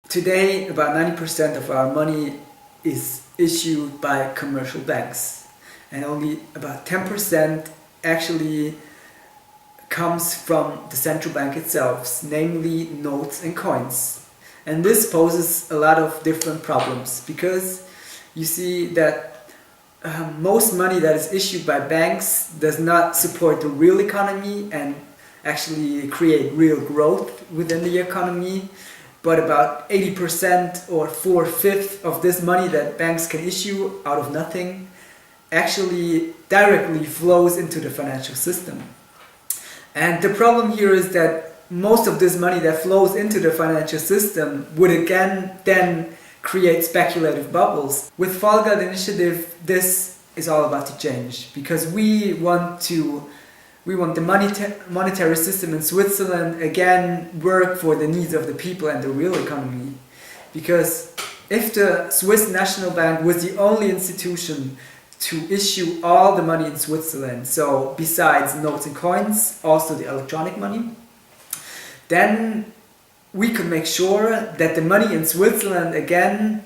Today, about 90% of our money is issued by commercial banks, and only about 10% actually comes from the central bank itself, namely notes and coins. And this poses a lot of different problems, because you see that most money that is issued by banks does not support the real economy and actually create real growth within the economy. But about 80% or 4/5 of this money that banks can issue out of nothing actually directly flows into the financial system. And the problem here is that most of this money that flows into the financial system would again then create speculative bubbles. With Fallgeld initiative, this is all about to change, because we want the monetary system in Switzerland again work for the needs of the people and the real economy. Because if the Swiss National Bank was the only institution to issue all the money in Switzerland, so besides notes and coins, also the electronic money, then we could make sure that the money in Switzerland again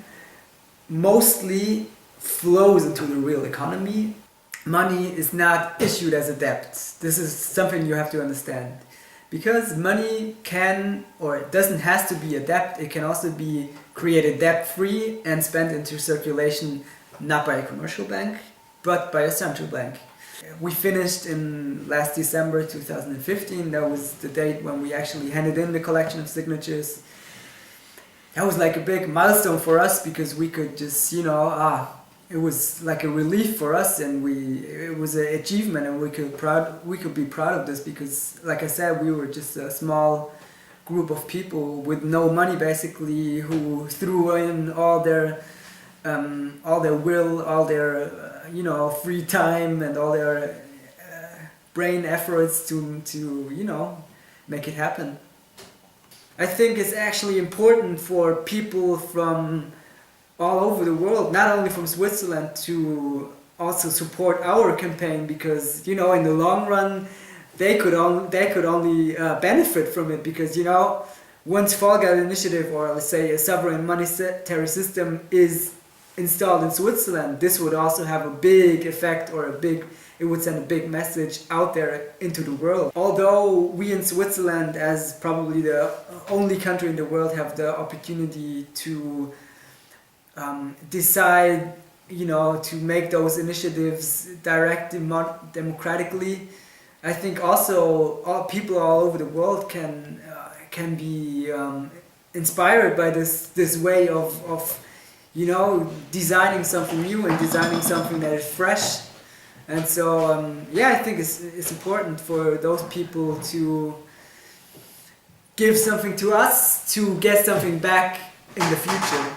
mostly flows into the real economy. Money is not issued as a debt. This is something you have to understand. Because money can, or it doesn't have to be a debt, it can also be created debt-free and spent into circulation not by a commercial bank, but by a central bank. We finished in last December 2015. That was the date when we actually handed in the collection of signatures. That was like a big milestone for us, because we could just, it was like a relief for us, and it was an achievement, and we could be proud of this, because, like I said, we were just a small group of people with no money basically, who threw in all their will, all their free time, and all their brain efforts to make it happen. I think it's actually important for people from all over the world, not only from Switzerland, to also support our campaign, because in the long run they could only benefit from it, because once Fallgeld initiative, or let's say a sovereign monetary system, is installed in Switzerland, this would also have a big effect, it would send a big message out there into the world. Although we in Switzerland, as probably the only country in the world, have the opportunity to decide, to make those initiatives direct democratically, I think also all people all over the world can be inspired by this way of designing something new and designing something that is fresh. And so I think it's important for those people to give something to us to get something back in the future.